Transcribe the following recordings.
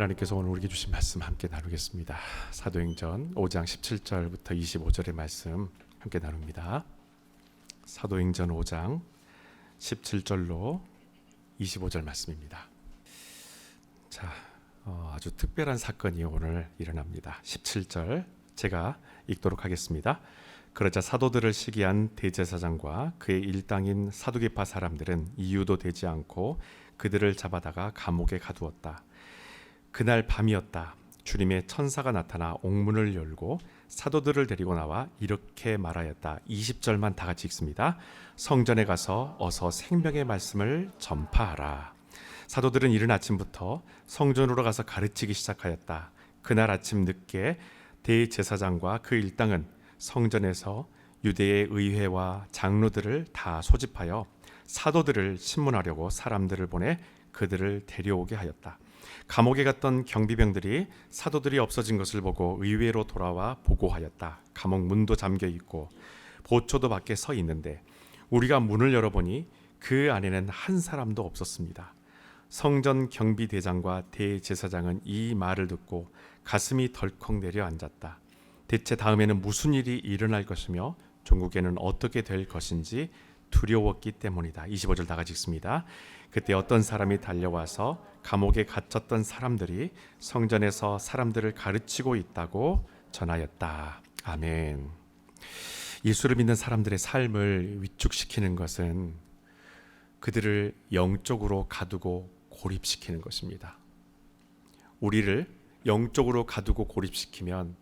하나님께서 오늘 우리에게 주신 말씀 함께 나누겠습니다. 사도행전 5장 17절부터 25절의 말씀 함께 나눕니다. 사도행전 5장 17절로 25절 말씀입니다. 자, 아주 특별한 사건이 오늘 일어납니다. 17절 제가 읽도록 하겠습니다. 그러자 사도들을 시기한 대제사장과 그의 일당인 사두개파 사람들은 이유도 되지 않고 그들을 잡아다가 감옥에 가두었다. 그날 밤이었다. 주님의 천사가 나타나 옥문을 열고 사도들을 데리고 나와 이렇게 말하였다. 20절만 다 같이 읽습니다. 성전에 가서 어서 생명의 말씀을 전파하라. 사도들은 이른 아침부터 성전으로 가서 가르치기 시작하였다. 그날 아침 늦게 대제사장과 그 일당은 성전에서 유대의 의회와 장로들을 다 소집하여 사도들을 신문하려고 사람들을 보내 그들을 데려오게 하였다. 감옥에 갔던 경비병들이 사도들이 없어진 것을 보고 의회로 돌아와 보고하였다. 감옥 문도 잠겨 있고 보초도 밖에 서 있는데 우리가 문을 열어보니 그 안에는 한 사람도 없었습니다. 성전 경비대장과 대제사장은 이 말을 듣고 가슴이 덜컥 내려앉았다. 대체 다음에는 무슨 일이 일어날 것이며 종국에는 어떻게 될 것인지 두려웠기 때문이다. 25절 다 같이 읽습니다. 그때 어떤 사람이 달려와서 감옥에 갇혔던 사람들이 성전에서 사람들을 가르치고 있다고 전하였다. 아멘. 예수를 믿는 사람들의 삶을 위축시키는 것은 그들을 영적으로 가두고 고립시키는 것입니다. 우리를 영적으로 가두고 고립시키면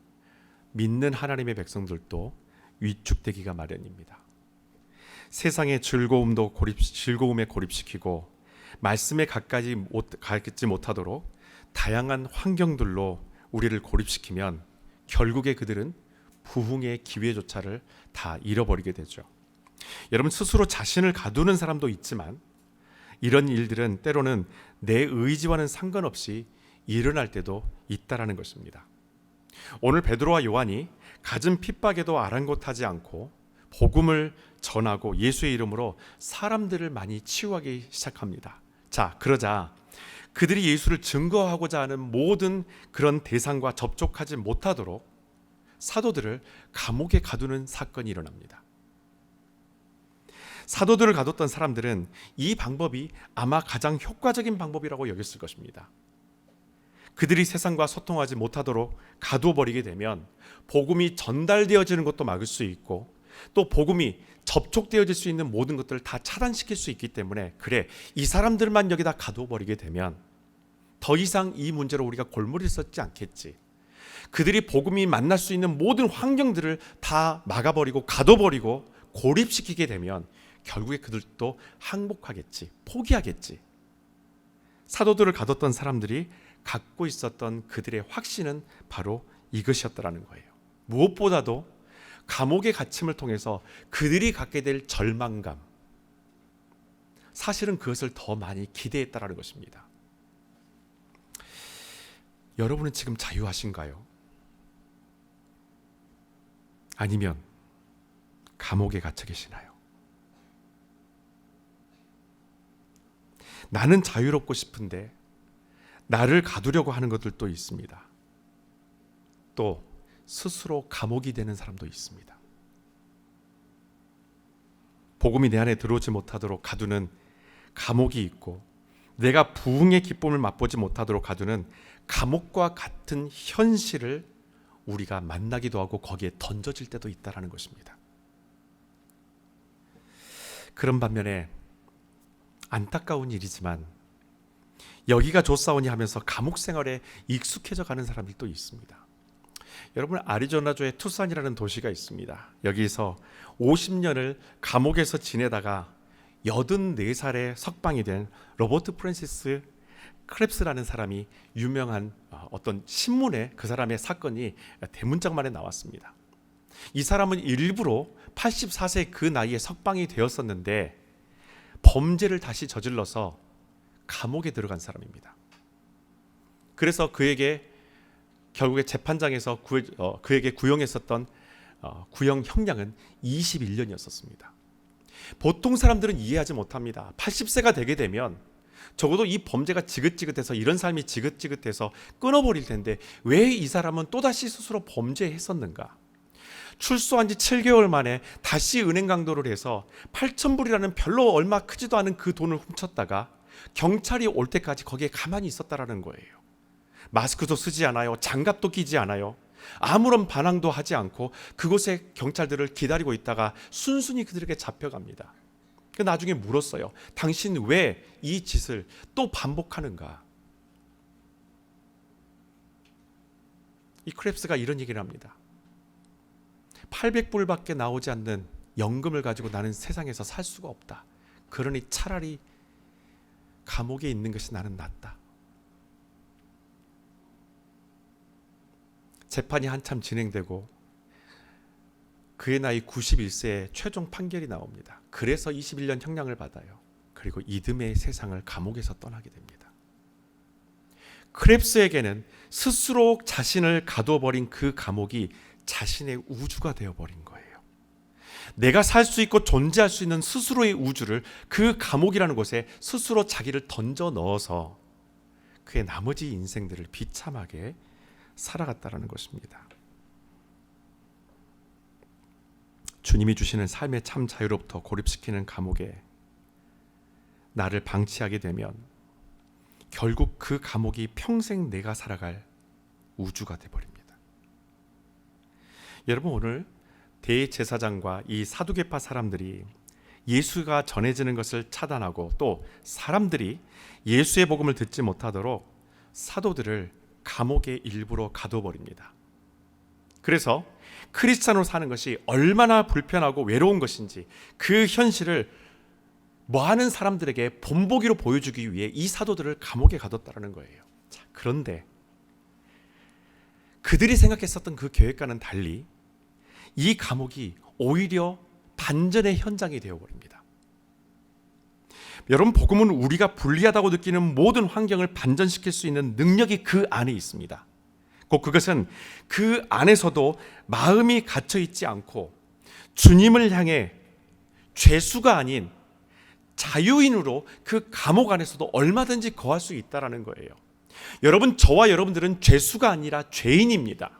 믿는 하나님의 백성들도 위축되기가 마련입니다. 세상의 즐거움에 고립시키고 말씀에 가까이 가지 못하도록 다양한 환경들로 우리를 고립시키면 결국에 그들은 부흥의 기회조차를 다 잃어버리게 되죠. 여러분 스스로 자신을 가두는 사람도 있지만 이런 일들은 때로는 내 의지와는 상관없이 일어날 때도 있다라는 것입니다. 오늘 베드로와 요한이 갖은 핍박에도 아랑곳하지 않고 복음을 전하고 예수의 이름으로 사람들을 많이 치유하기 시작합니다. 자, 그러자 그들이 예수를 증거하고자 하는 모든 그런 대상과 접촉하지 못하도록 사도들을 감옥에 가두는 사건이 일어납니다. 사도들을 가뒀던 사람들은 이 방법이 아마 가장 효과적인 방법이라고 여겼을 것입니다. 그들이 세상과 소통하지 못하도록 가두어버리게 되면 복음이 전달되어지는 것도 막을 수 있고 또 복음이 접촉되어질 수 있는 모든 것들을 다 차단시킬 수 있기 때문에 그래 이 사람들만 여기다 가두어버리게 되면 더 이상 이 문제로 우리가 골머리를 썼지 않겠지. 그들이 복음이 만날 수 있는 모든 환경들을 다 막아버리고 가둬버리고 고립시키게 되면 결국에 그들도 항복하겠지, 포기하겠지. 사도들을 가뒀던 사람들이 갖고 있었던 그들의 확신은 바로 이것이었다라는 거예요. 무엇보다도 감옥의 갇힘을 통해서 그들이 갖게 될 절망감, 사실은 그것을 더 많이 기대했다라는 것입니다. 여러분은 지금 자유하신가요? 아니면 감옥에 갇혀 계시나요? 나는 자유롭고 싶은데 나를 가두려고 하는 것들도 있습니다. 또 스스로 감옥이 되는 사람도 있습니다. 복음이 내 안에 들어오지 못하도록 가두는 감옥이 있고 내가 부흥의 기쁨을 맛보지 못하도록 가두는 감옥과 같은 현실을 우리가 만나기도 하고 거기에 던져질 때도 있다는 것입니다. 그런 반면에 안타까운 일이지만 여기가 좋사오니 하면서 감옥 생활에 익숙해져 가는 사람들도 있습니다. 여러분 아리조나주의 투싼이라는 도시가 있습니다. 여기서 50년을 감옥에서 지내다가 84살에 석방이 된 로버트 프랜시스 크랩스라는 사람이 유명한 어떤 신문에 그 사람의 사건이 대문짝만에 나왔습니다. 이 사람은 일부러 84세 그 나이에 석방이 되었었는데 범죄를 다시 저질러서 감옥에 들어간 사람입니다. 그래서 그에게 결국에 재판장에서 그에게 구형했었던 구형 형량은 21년이었습니다. 보통 사람들은 이해하지 못합니다. 80세가 되게 되면 적어도 이 범죄가 지긋지긋해서 이런 삶이 지긋지긋해서 끊어버릴 텐데 왜 이 사람은 또다시 스스로 범죄했었는가? 출소한 지 7개월 만에 다시 은행 강도를 해서 8,000불이라는 별로 얼마 크지도 않은 그 돈을 훔쳤다가 경찰이 올 때까지 거기에 가만히 있었다라는 거예요. 마스크도 쓰지 않아요. 장갑도 끼지 않아요. 아무런 반항도 하지 않고 그곳에 경찰들을 기다리고 있다가 순순히 그들에게 잡혀갑니다. 나중에 물었어요. 당신 왜 이 짓을 또 반복하는가? 이 크랩스가 이런 얘기를 합니다. 800불밖에 나오지 않는 연금을 가지고 나는 세상에서 살 수가 없다. 그러니 차라리 감옥에 있는 것이 나는 낫다. 재판이 한참 진행되고 그의 나이 91세에 최종 판결이 나옵니다. 그래서 21년 형량을 받아요. 그리고 이듬해 세상을 감옥에서 떠나게 됩니다. 크랩스에게는 스스로 자신을 가둬버린 그 감옥이 자신의 우주가 되어버린 거예요. 내가 살 수 있고 존재할 수 있는 스스로의 우주를 그 감옥이라는 곳에 스스로 자기를 던져 넣어서 그의 나머지 인생들을 비참하게 살아갔다는 것입니다. 주님이 주시는 삶의 참 자유로부터 고립시키는 감옥에 나를 방치하게 되면 결국 그 감옥이 평생 내가 살아갈 우주가 되어버립니다. 여러분, 오늘 대제사장과 이 사두개파 사람들이 예수가 전해지는 것을 차단하고 또 사람들이 예수의 복음을 듣지 못하도록 사도들을 감옥에 일부러 가둬버립니다. 그래서 크리스찬으로 사는 것이 얼마나 불편하고 외로운 것인지 그 현실을 많은 사람들에게 본보기로 보여주기 위해 이 사도들을 감옥에 가뒀다는 거예요. 자, 그런데 그들이 생각했었던 그 계획과는 달리 이 감옥이 오히려 반전의 현장이 되어버립니다. 여러분, 복음은 우리가 불리하다고 느끼는 모든 환경을 반전시킬 수 있는 능력이 그 안에 있습니다. 곧 그것은 그 안에서도 마음이 갇혀 있지 않고 주님을 향해 죄수가 아닌 자유인으로 그 감옥 안에서도 얼마든지 거할 수 있다는 거예요. 여러분, 저와 여러분들은 죄수가 아니라 죄인입니다.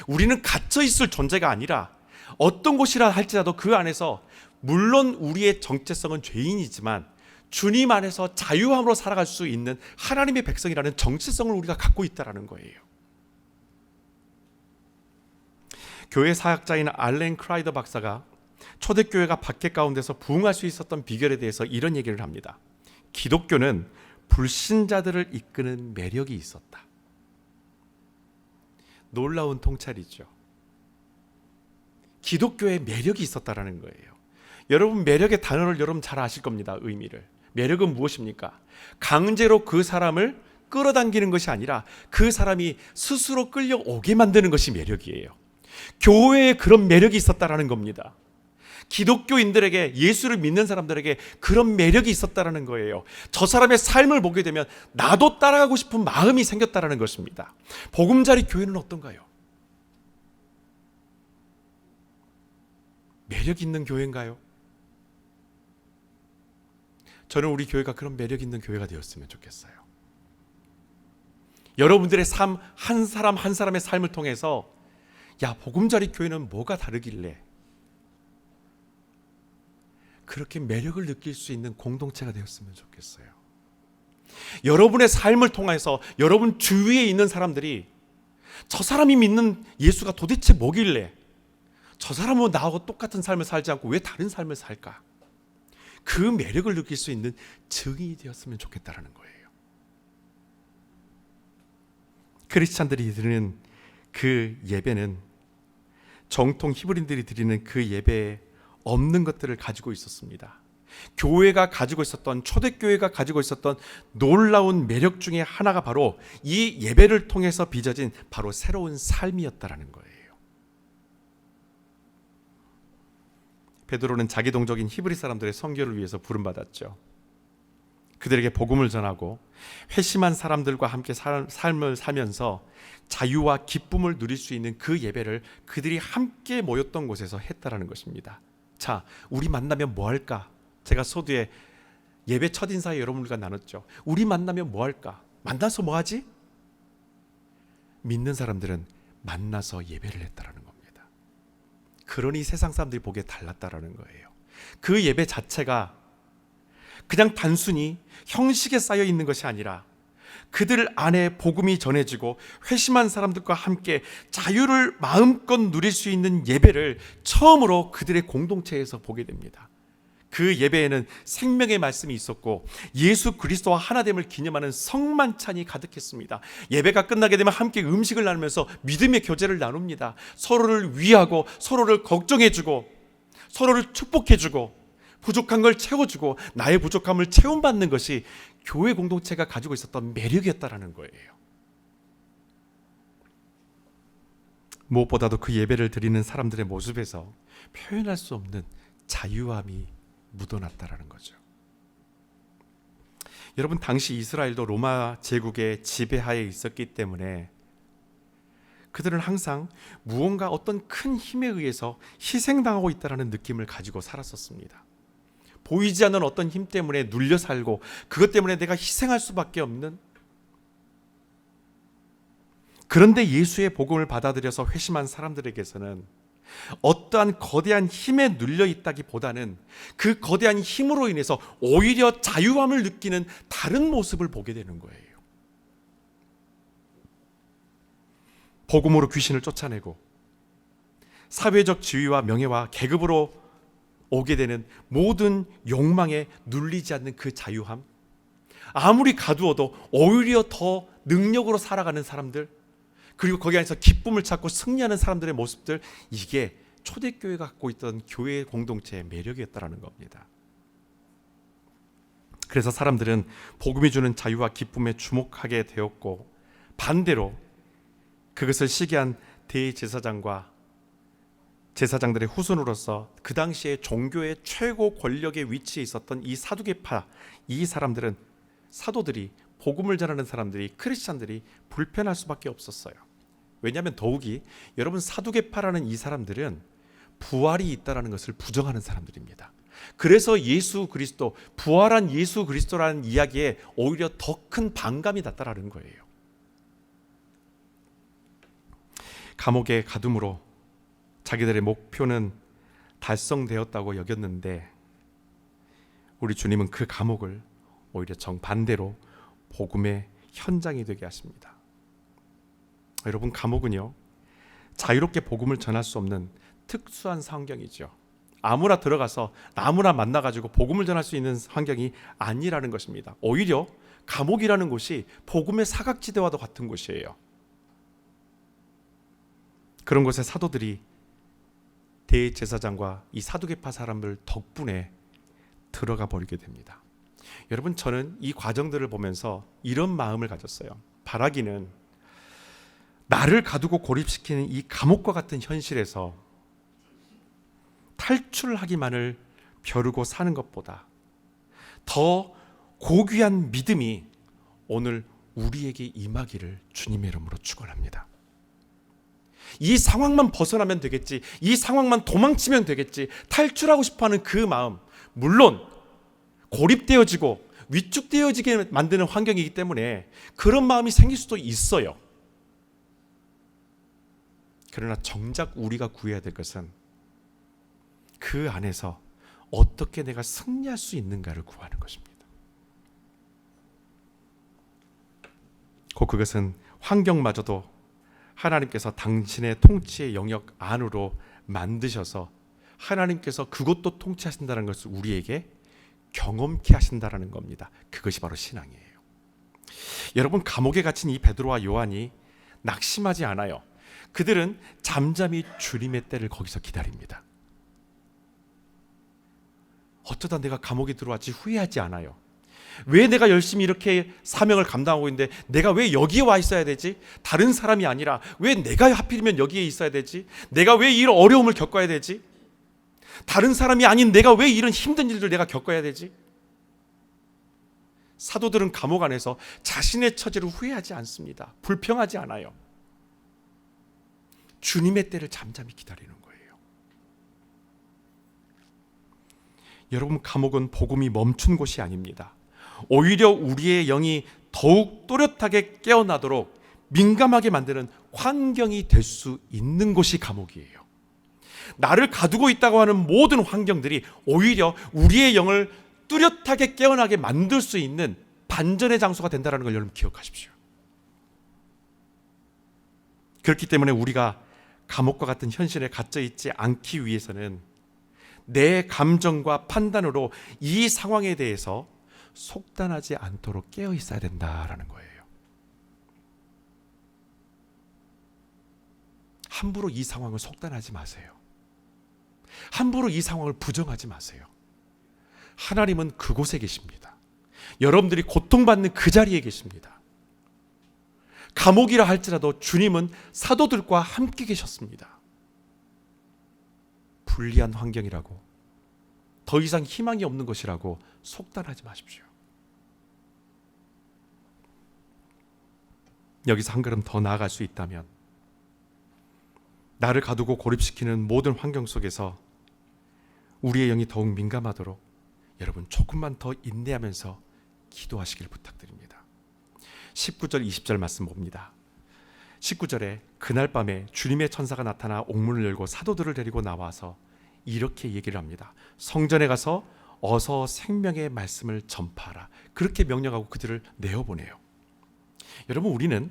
우리는 갇혀 있을 존재가 아니라 어떤 곳이라 할지라도 그 안에서 물론 우리의 정체성은 죄인이지만 주님 안에서 자유함으로 살아갈 수 있는 하나님의 백성이라는 정체성을 우리가 갖고 있다는 거예요. 교회 사역자인 알렌 크라이더 박사가 초대교회가 박해 가운데서 부흥할 수 있었던 비결에 대해서 이런 얘기를 합니다. 기독교는 불신자들을 이끄는 매력이 있었다. 놀라운 통찰이죠. 기독교에 매력이 있었다라는 거예요. 여러분, 매력의 단어를 여러분 잘 아실 겁니다. 의미를. 매력은 무엇입니까? 강제로 그 사람을 끌어당기는 것이 아니라 그 사람이 스스로 끌려오게 만드는 것이 매력이에요. 교회에 그런 매력이 있었다라는 겁니다. 기독교인들에게, 예수를 믿는 사람들에게 그런 매력이 있었다라는 거예요. 저 사람의 삶을 보게 되면 나도 따라가고 싶은 마음이 생겼다라는 것입니다. 보금자리 교회는 어떤가요? 매력 있는 교회인가요? 저는 우리 교회가 그런 매력 있는 교회가 되었으면 좋겠어요. 여러분들의 삶, 한 사람 한 사람의 삶을 통해서 야, 보금자리 교회는 뭐가 다르길래 그렇게 매력을 느낄 수 있는 공동체가 되었으면 좋겠어요. 여러분의 삶을 통해서 여러분 주위에 있는 사람들이 저 사람이 믿는 예수가 도대체 뭐길래 저 사람은 나하고 똑같은 삶을 살지 않고 왜 다른 삶을 살까? 그 매력을 느낄 수 있는 증인이 되었으면 좋겠다는 거예요. 크리스찬들이 드리는 그 예배는 정통 히브리인들이 드리는 그 예배에 없는 것들을 가지고 있었습니다. 교회가 가지고 있었던, 초대교회가 가지고 있었던 놀라운 매력 중에 하나가 바로 이 예배를 통해서 빚어진 바로 새로운 삶이었다라는 거예요. 베드로는 자기 동족인 히브리 사람들의 선교를 위해서 부름받았죠. 그들에게 복음을 전하고 회심한 사람들과 함께 삶을 살면서 자유와 기쁨을 누릴 수 있는 그 예배를 그들이 함께 모였던 곳에서 했다라는 것입니다. 자, 우리 만나면 뭐 할까? 제가 서두에 예배 첫인사에 여러분들과 나눴죠. 우리 만나면 뭐 할까? 만나서 뭐 하지? 믿는 사람들은 만나서 예배를 했다라는 겁니다. 그러니 세상 사람들이 보기에 달랐다라는 거예요. 그 예배 자체가 그냥 단순히 형식에 쌓여 있는 것이 아니라 그들 안에 복음이 전해지고 회심한 사람들과 함께 자유를 마음껏 누릴 수 있는 예배를 처음으로 그들의 공동체에서 보게 됩니다. 그 예배에는 생명의 말씀이 있었고 예수 그리스도와 하나됨을 기념하는 성만찬이 가득했습니다. 예배가 끝나게 되면 함께 음식을 나누면서 믿음의 교제를 나눕니다. 서로를 위하고 서로를 걱정해주고 서로를 축복해주고 부족한 걸 채워주고 나의 부족함을 채움받는 것이 교회 공동체가 가지고 있었던 매력이었다라는 거예요. 무엇보다도 그 예배를 드리는 사람들의 모습에서 표현할 수 없는 자유함이 묻어났다라는 거죠. 여러분, 당시 이스라엘도 로마 제국의 지배하에 있었기 때문에 그들은 항상 무언가 어떤 큰 힘에 의해서 희생당하고 있다는 느낌을 가지고 살았었습니다. 보이지 않는 어떤 힘 때문에 눌려 살고 그것 때문에 내가 희생할 수밖에 없는, 그런데 예수의 복음을 받아들여서 회심한 사람들에게서는 어떠한 거대한 힘에 눌려 있다기보다는 그 거대한 힘으로 인해서 오히려 자유함을 느끼는 다른 모습을 보게 되는 거예요. 복음으로 귀신을 쫓아내고 사회적 지위와 명예와 계급으로 오게 되는 모든 욕망에 눌리지 않는 그 자유함, 아무리 가두어도 오히려 더 능력으로 살아가는 사람들, 그리고 거기 안에서 기쁨을 찾고 승리하는 사람들의 모습들, 이게 초대교회가 갖고 있던 교회 공동체의 매력이었다라는 겁니다. 그래서 사람들은 복음이 주는 자유와 기쁨에 주목하게 되었고, 반대로 그것을 시기한 대제사장과 제사장들의 후손으로서 그 당시에 종교의 최고 권력의 위치에 있었던 이 사두개파, 이 사람들은, 사도들이, 복음을 전하는 사람들이, 크리스찬들이 불편할 수밖에 없었어요. 왜냐하면 더욱이 여러분, 사두개파라는 이 사람들은 부활이 있다는 것을 부정하는 사람들입니다. 그래서 예수 그리스도, 부활한 예수 그리스도라는 이야기에 오히려 더 큰 반감이 났다라는 거예요. 감옥에 가둠으로 자기들의 목표는 달성되었다고 여겼는데 우리 주님은 그 감옥을 오히려 정반대로 복음의 현장이 되게 하십니다. 여러분, 감옥은요, 자유롭게 복음을 전할 수 없는 특수한 환경이죠. 아무나 들어가서 아무나 만나가지고 복음을 전할 수 있는 환경이 아니라는 것입니다. 오히려 감옥이라는 곳이 복음의 사각지대와도 같은 곳이에요. 그런 곳에 사도들이 대제사장과 이 사두개파 사람들 덕분에 들어가 버리게 됩니다. 여러분, 저는 이 과정들을 보면서 이런 마음을 가졌어요. 바라기는 나를 가두고 고립시키는 이 감옥과 같은 현실에서 탈출하기만을 벼르고 사는 것보다 더 고귀한 믿음이 오늘 우리에게 임하기를 주님의 이름으로 축원합니다. 이 상황만 벗어나면 되겠지, 이 상황만 도망치면 되겠지, 탈출하고 싶어하는 그 마음, 물론 고립되어지고 위축되어지게 만드는 환경이기 때문에 그런 마음이 생길 수도 있어요. 그러나 정작 우리가 구해야 될 것은 그 안에서 어떻게 내가 승리할 수 있는가를 구하는 것입니다. 그것은 환경마저도 하나님께서 당신의 통치의 영역 안으로 만드셔서 하나님께서 그것도 통치하신다는 것을 우리에게 경험케 하신다는 겁니다. 그것이 바로 신앙이에요. 여러분, 감옥에 갇힌 이 베드로와 요한이 낙심하지 않아요. 그들은 잠잠히 주님의 때를 거기서 기다립니다. 어쩌다 내가 감옥에 들어왔지 후회하지 않아요. 왜 내가 열심히 이렇게 사명을 감당하고 있는데 내가 왜 여기에 와 있어야 되지? 다른 사람이 아니라 왜 내가 하필이면 여기에 있어야 되지? 내가 왜 이런 어려움을 겪어야 되지? 다른 사람이 아닌 내가 왜 이런 힘든 일들 내가 겪어야 되지? 사도들은 감옥 안에서 자신의 처지를 후회하지 않습니다. 불평하지 않아요. 주님의 때를 잠잠히 기다리는 거예요. 여러분, 감옥은 복음이 멈춘 곳이 아닙니다. 오히려 우리의 영이 더욱 또렷하게 깨어나도록 민감하게 만드는 환경이 될 수 있는 곳이 감옥이에요. 나를 가두고 있다고 하는 모든 환경들이 오히려 우리의 영을 뚜렷하게 깨어나게 만들 수 있는 반전의 장소가 된다는 걸 여러분 기억하십시오. 그렇기 때문에 우리가 감옥과 같은 현실에 갇혀 있지 않기 위해서는 내 감정과 판단으로 이 상황에 대해서 속단하지 않도록 깨어 있어야 된다라는 거예요. 함부로 이 상황을 속단하지 마세요. 함부로 이 상황을 부정하지 마세요. 하나님은 그곳에 계십니다. 여러분들이 고통받는 그 자리에 계십니다. 감옥이라 할지라도 주님은 사도들과 함께 계셨습니다. 불리한 환경이라고, 더 이상 희망이 없는 것이라고 속단하지 마십시오. 여기서 한 걸음 더 나아갈 수 있다면, 나를 가두고 고립시키는 모든 환경 속에서 우리의 영이 더욱 민감하도록 여러분 조금만 더 인내하면서 기도하시길 부탁드립니다. 19절 20절 말씀 봅니다. 19절에 그날 밤에 주님의 천사가 나타나 옥문을 열고 사도들을 데리고 나와서 이렇게 얘기를 합니다. 성전에 가서 어서 생명의 말씀을 전파하라. 그렇게 명령하고 그들을 내어보내요. 여러분, 우리는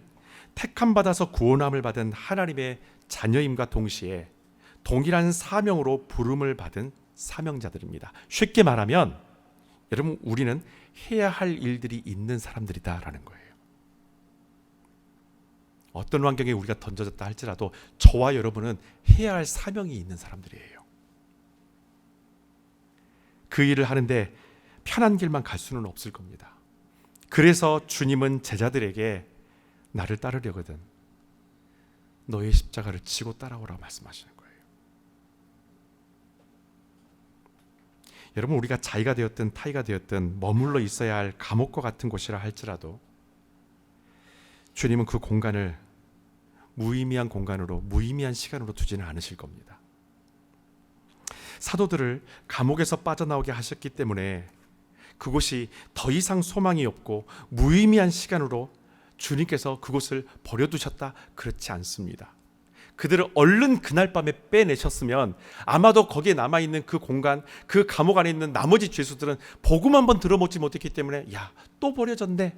택함 받아서 구원함을 받은 하나님의 자녀임과 동시에 동일한 사명으로 부름을 받은 사명자들입니다. 쉽게 말하면 여러분, 우리는 해야 할 일들이 있는 사람들이다라는 거예요. 어떤 환경에 우리가 던져졌다 할지라도 저와 여러분은 해야 할 사명이 있는 사람들이에요. 그 일을 하는데 편한 길만 갈 수는 없을 겁니다. 그래서 주님은 제자들에게 나를 따르려거든 너의 십자가를 지고 따라오라고 말씀하시는 거예요. 여러분, 우리가 자의가 되었든 타의가 되었든 머물러 있어야 할 감옥과 같은 곳이라 할지라도 주님은 그 공간을 무의미한 공간으로, 무의미한 시간으로 두지는 않으실 겁니다. 사도들을 감옥에서 빠져나오게 하셨기 때문에 그곳이 더 이상 소망이 없고 무의미한 시간으로 주님께서 그곳을 버려두셨다, 그렇지 않습니다. 그들을 얼른 그날 밤에 빼내셨으면 아마도 거기에 남아있는 그 공간, 그 감옥 안에 있는 나머지 죄수들은 복음 한번 들어먹지 못했기 때문에 야, 또 버려졌네,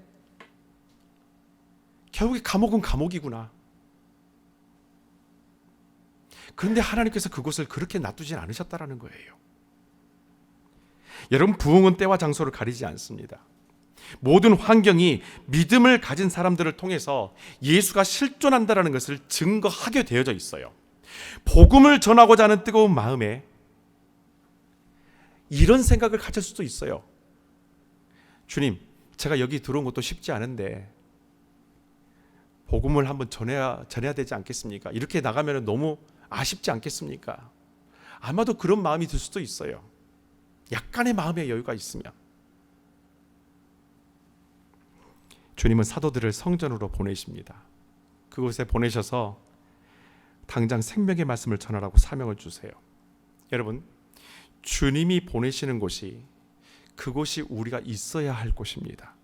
결국에 감옥은 감옥이구나. 그런데 하나님께서 그곳을 그렇게 놔두진 않으셨다라는 거예요. 여러분, 부흥은 때와 장소를 가리지 않습니다. 모든 환경이 믿음을 가진 사람들을 통해서 예수가 실존한다는 것을 증거하게 되어져 있어요. 복음을 전하고자 하는 뜨거운 마음에 이런 생각을 가질 수도 있어요. 주님, 제가 여기 들어온 것도 쉽지 않은데 복음을 한번 전해야 되지 않겠습니까? 이렇게 나가면 너무 아쉽지 않겠습니까? 아마도 그런 마음이 들 수도 있어요. 약간의 마음의 여유가 있으면. 주님은 사도들을 성전으로 보내십니다. 그곳에 보내셔서 당장 생명의 말씀을 전하라고 사명을 주세요. 여러분, 주님이 보내시는 곳이 그곳이 우리가 있어야 할 곳입니다.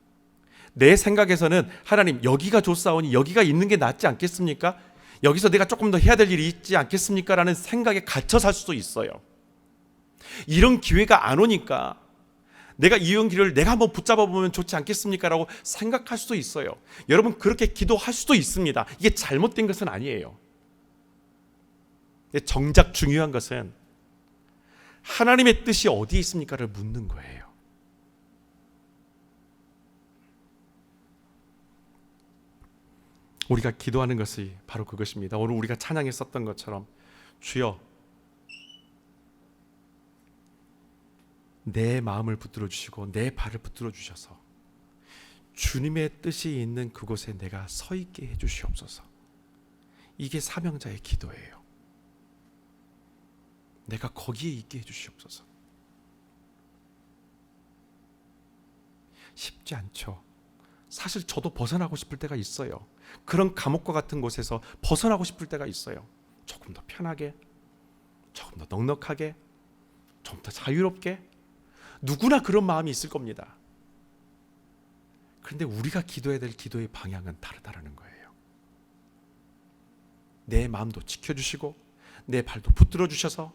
내 생각에서는 하나님, 여기가 좋사오니 여기가 있는 게 낫지 않겠습니까? 여기서 내가 조금 더 해야 될 일이 있지 않겠습니까? 라는 생각에 갇혀 살 수도 있어요. 이런 기회가 안 오니까 내가 이런 길을 내가 한번 붙잡아 보면 좋지 않겠습니까? 라고 생각할 수도 있어요. 여러분, 그렇게 기도할 수도 있습니다. 이게 잘못된 것은 아니에요. 정작 중요한 것은 하나님의 뜻이 어디에 있습니까를 묻는 거예요. 우리가 기도하는 것이 바로 그것입니다. 오늘 우리가 찬양에 썼던 것처럼 주여, 내 마음을 붙들어 주시고 내 발을 붙들어 주셔서 주님의 뜻이 있는 그곳에 내가 서 있게 해 주시옵소서. 이게 사명자의 기도예요. 내가 거기에 있게 해 주시옵소서. 쉽지 않죠. 사실 저도 벗어나고 싶을 때가 있어요. 그런 감옥과 같은 곳에서 벗어나고 싶을 때가 있어요. 조금 더 편하게, 조금 더 넉넉하게, 좀 더 자유롭게, 누구나 그런 마음이 있을 겁니다. 그런데 우리가 기도해야 될 기도의 방향은 다르다라는 거예요. 내 마음도 지켜주시고 내 발도 붙들어 주셔서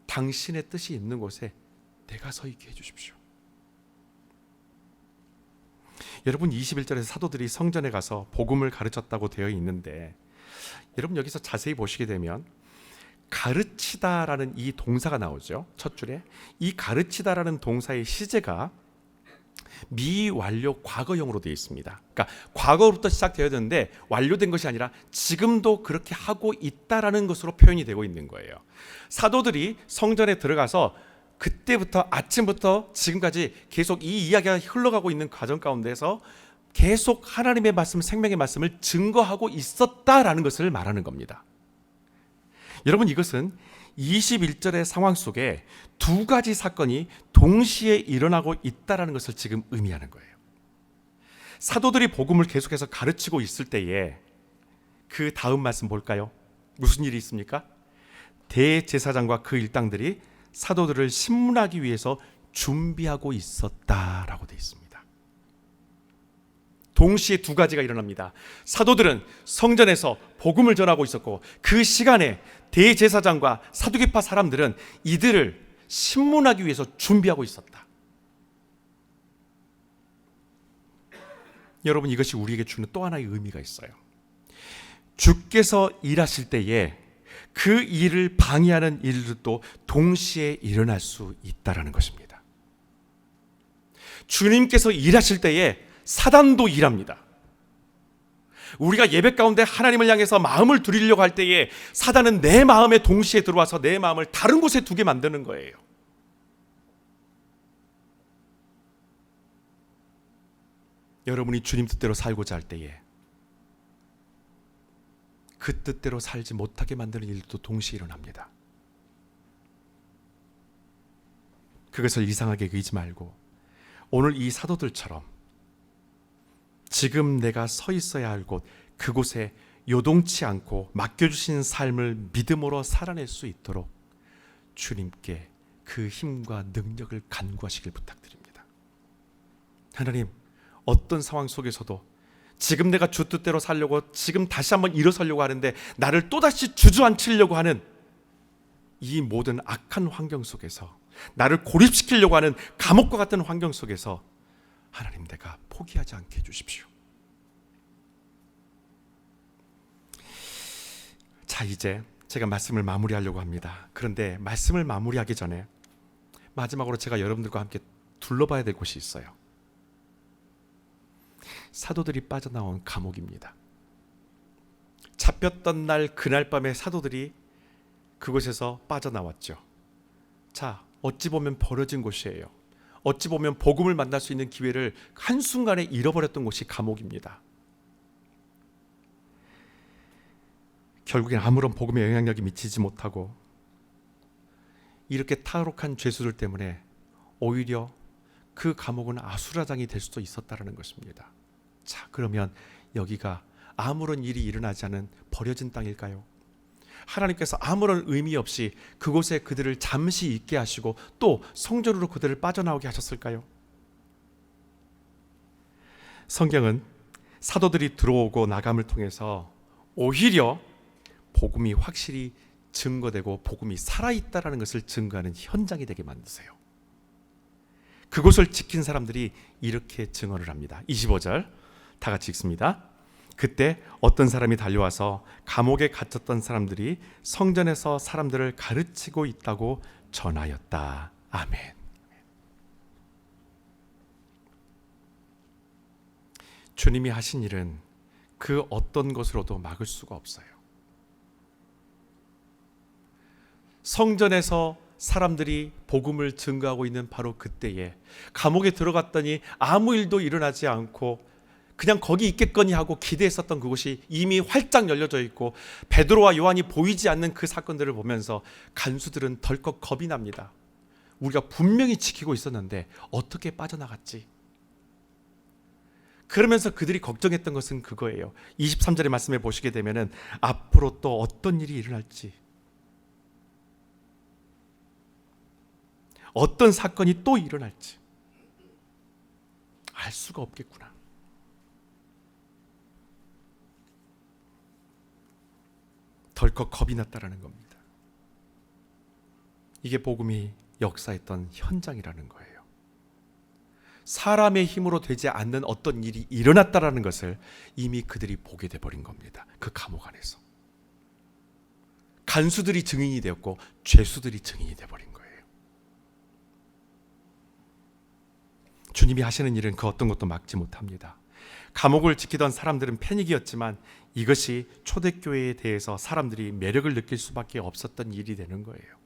당신의 뜻이 있는 곳에 내가 서 있게 해주십시오. 여러분, 21절에 사도들이 성전에 가서 복음을 가르쳤다고 되어 있는데, 여러분 여기서 자세히 보시게 되면 가르치다라는 이 동사가 나오죠. 첫 줄에 이 가르치다라는 동사의 시제가 미완료 과거형으로 되어 있습니다. 그러니까 과거로부터 시작되어야 되는데 완료된 것이 아니라 지금도 그렇게 하고 있다라는 것으로 표현이 되고 있는 거예요. 사도들이 성전에 들어가서 그때부터 아침부터 지금까지 계속 이 이야기가 흘러가고 있는 과정 가운데서 계속 하나님의 말씀, 생명의 말씀을 증거하고 있었다라는 것을 말하는 겁니다. 여러분, 이것은 21절의 상황 속에 두 가지 사건이 동시에 일어나고 있다라는 것을 지금 의미하는 거예요. 사도들이 복음을 계속해서 가르치고 있을 때에 그 다음 말씀 볼까요? 무슨 일이 있습니까? 대제사장과 그 일당들이 사도들을 신문하기 위해서 준비하고 있었다라고 되어 있습니다. 동시에 두 가지가 일어납니다. 사도들은 성전에서 복음을 전하고 있었고, 그 시간에 대제사장과 사두개파 사람들은 이들을 신문하기 위해서 준비하고 있었다. 여러분, 이것이 우리에게 주는 또 하나의 의미가 있어요. 주께서 일하실 때에 그 일을 방해하는 일들도 동시에 일어날 수 있다는 것입니다. 주님께서 일하실 때에 사단도 일합니다. 우리가 예배 가운데 하나님을 향해서 마음을 드리려고 할 때에 사단은 내 마음에 동시에 들어와서 내 마음을 다른 곳에 두게 만드는 거예요. 여러분이 주님 뜻대로 살고자 할 때에 그 뜻대로 살지 못하게 만드는 일도 동시에 일어납니다. 그것을 이상하게 여기지 말고 오늘 이 사도들처럼 지금 내가 서 있어야 할 곳, 그곳에 요동치 않고 맡겨주신 삶을 믿음으로 살아낼 수 있도록 주님께 그 힘과 능력을 간구하시길 부탁드립니다. 하나님, 어떤 상황 속에서도 지금 내가 주 뜻대로 살려고 지금 다시 한번 일어서려고 하는데 나를 또다시 주저앉히려고 하는 이 모든 악한 환경 속에서, 나를 고립시키려고 하는 감옥과 같은 환경 속에서 하나님, 내가 포기하지 않게 해주십시오. 자, 이제 제가 말씀을 마무리하려고 합니다. 그런데 말씀을 마무리하기 전에 마지막으로 제가 여러분들과 함께 둘러봐야 될 곳이 있어요. 사도들이 빠져나온 감옥입니다. 잡혔던 날 그날 밤에 사도들이 그곳에서 빠져나왔죠. 자, 어찌 보면 버려진 곳이에요. 어찌 보면 복음을 만날 수 있는 기회를 한순간에 잃어버렸던 곳이 감옥입니다. 결국엔 아무런 복음의 영향력이 미치지 못하고 이렇게 탈옥한 죄수들 때문에 오히려 그 감옥은 아수라장이 될 수도 있었다는 것입니다. 자, 그러면 여기가 아무런 일이 일어나지 않은 버려진 땅일까요? 하나님께서 아무런 의미 없이 그곳에 그들을 잠시 있게 하시고 또 성전으로 그들을 빠져나오게 하셨을까요? 성경은 사도들이 들어오고 나감을 통해서 오히려 복음이 확실히 증거되고 복음이 살아있다는 것을 증거하는 현장이 되게 만드세요. 그곳을 지킨 사람들이 이렇게 증언을 합니다. 25절 다 같이 읽습니다. 그때 어떤 사람이 달려와서 감옥에 갇혔던 사람들이 성전에서 사람들을 가르치고 있다고 전하였다. 아멘. 주님이 하신 일은 그 어떤 것으로도 막을 수가 없어요. 성전에서 사람들이 복음을 증거하고 있는 바로 그때에 감옥에 들어갔더니 아무 일도 일어나지 않고 그냥 거기 있겠거니 하고 기대했었던 그곳이 이미 활짝 열려져 있고 베드로와 요한이 보이지 않는 그 사건들을 보면서 간수들은 덜컥 겁이 납니다. 우리가 분명히 지키고 있었는데 어떻게 빠져나갔지? 그러면서 그들이 걱정했던 것은 그거예요. 23절의 말씀에 보시게 되면은 앞으로 또 어떤 일이 일어날지, 어떤 사건이 또 일어날지 알 수가 없겠구나. 덜컥 겁이 났다라는 겁니다. 이게 복음이 역사했던 현장이라는 거예요. 사람의 힘으로 되지 않는 어떤 일이 일어났다라는 것을 이미 그들이 보게 돼버린 겁니다. 그 감옥 안에서 간수들이 증인이 되었고 죄수들이 증인이 돼버린 거예요. 주님이 하시는 일은 그 어떤 것도 막지 못합니다. 감옥을 지키던 사람들은 패닉이었지만 이것이 초대교회에 대해서 사람들이 매력을 느낄 수밖에 없었던 일이 되는 거예요.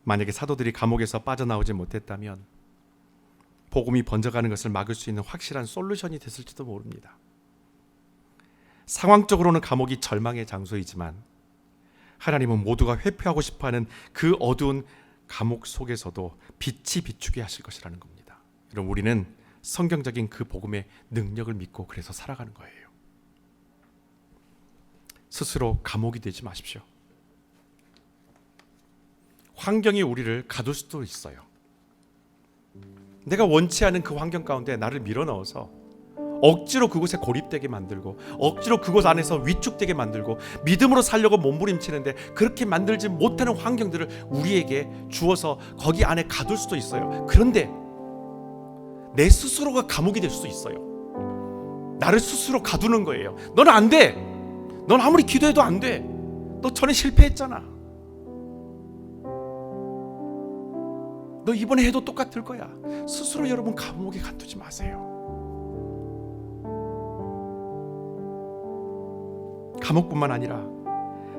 만약에 사도들이 감옥에서 빠져나오지 못했다면 복음이 번져가는 것을 막을 수 있는 확실한 솔루션이 됐을지도 모릅니다. 상황적으로는 감옥이 절망의 장소이지만 하나님은 모두가 회피하고 싶어하는 그 어두운 감옥 속에서도 빛이 비추게 하실 것이라는 겁니다. 여러분, 우리는 성경적인 그 복음의 능력을 믿고 그래서 살아가는 거예요. 스스로 감옥이 되지 마십시오. 환경이 우리를 가둘 수도 있어요. 내가 원치 않은 그 환경 가운데 나를 밀어넣어서 억지로 그곳에 고립되게 만들고 억지로 그곳 안에서 위축되게 만들고 믿음으로 살려고 몸부림치는데 그렇게 만들지 못하는 환경들을 우리에게 주어서 거기 안에 가둘 수도 있어요. 그런데 내 스스로가 감옥이 될 수도 있어요. 나를 스스로 가두는 거예요. 너는 안 돼. 넌 아무리 기도해도 안 돼. 너 전에 실패했잖아. 너 이번에 해도 똑같을 거야. 스스로 여러분 감옥에 가두지 마세요. 감옥뿐만 아니라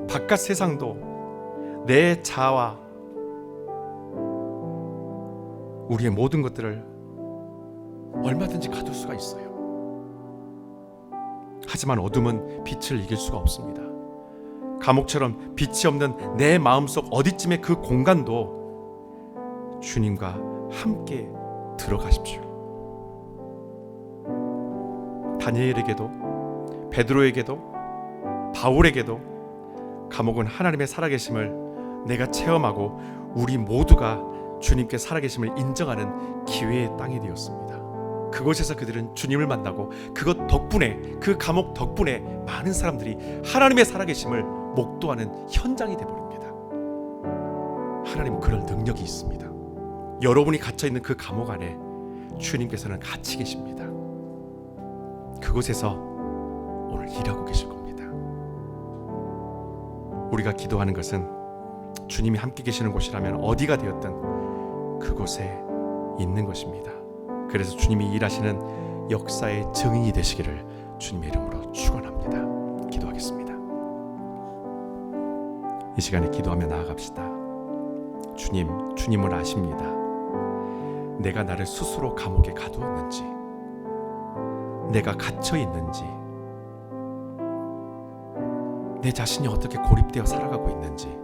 바깥 세상도 내 자아와 우리의 모든 것들을 얼마든지 가둘 수가 있어요. 하지만 어둠은 빛을 이길 수가 없습니다. 감옥처럼 빛이 없는 내 마음속 어디쯤의 그 공간도 주님과 함께 들어가십시오. 다니엘에게도 베드로에게도 바울에게도 감옥은 하나님의 살아계심을 내가 체험하고 우리 모두가 주님께 살아계심을 인정하는 기회의 땅이 되었습니다. 그곳에서 그들은 주님을 만나고 그것 덕분에, 그 감옥 덕분에 많은 사람들이 하나님의 살아계심을 목도하는 현장이 되어버립니다. 하나님은 그럴 능력이 있습니다. 여러분이 갇혀있는 그 감옥 안에 주님께서는 같이 계십니다. 그곳에서 오늘 일하고 계실 겁니다. 우리가 기도하는 것은 주님이 함께 계시는 곳이라면 어디가 되었든 그곳에 있는 것입니다. 그래서 주님이 일하시는 역사의 증인이 되시기를 주님의 이름으로 축원합니다. 기도하겠습니다. 이 시간에 기도하며 나아갑시다. 주님은 아십니다. 내가 나를 스스로 감옥에 가두었는지, 내가 갇혀 있는지, 내 자신이 어떻게 고립되어 살아가고 있는지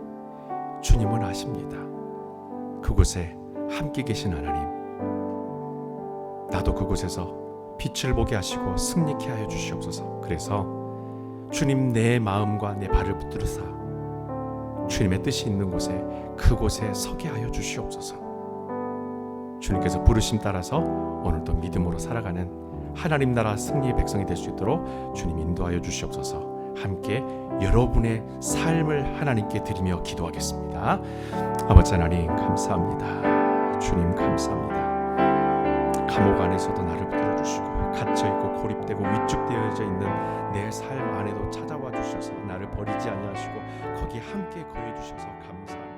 주님은 아십니다. 그곳에 함께 계신 하나님, 나도 그곳에서 빛을 보게 하시고 승리케 하여 주시옵소서. 그래서 주님, 내 마음과 내 발을 붙들으사 주님의 뜻이 있는 곳에 그곳에 서게 하여 주시옵소서. 주님께서 부르심 따라서 오늘도 믿음으로 살아가는 하나님 나라 승리의 백성이 될 수 있도록 주님 인도하여 주시옵소서. 함께 여러분의 삶을 하나님께 드리며 기도하겠습니다. 아버지 하나님 감사합니다. 주님 감사합니다. 감옥 안에서도 나를 붙들어주시고 갇혀있고 고립되고 위축되어져 있는 내 삶 안에도 찾아와 주셔서 나를 버리지 아니하시고 거기 함께 거해 주셔서 감사합니다.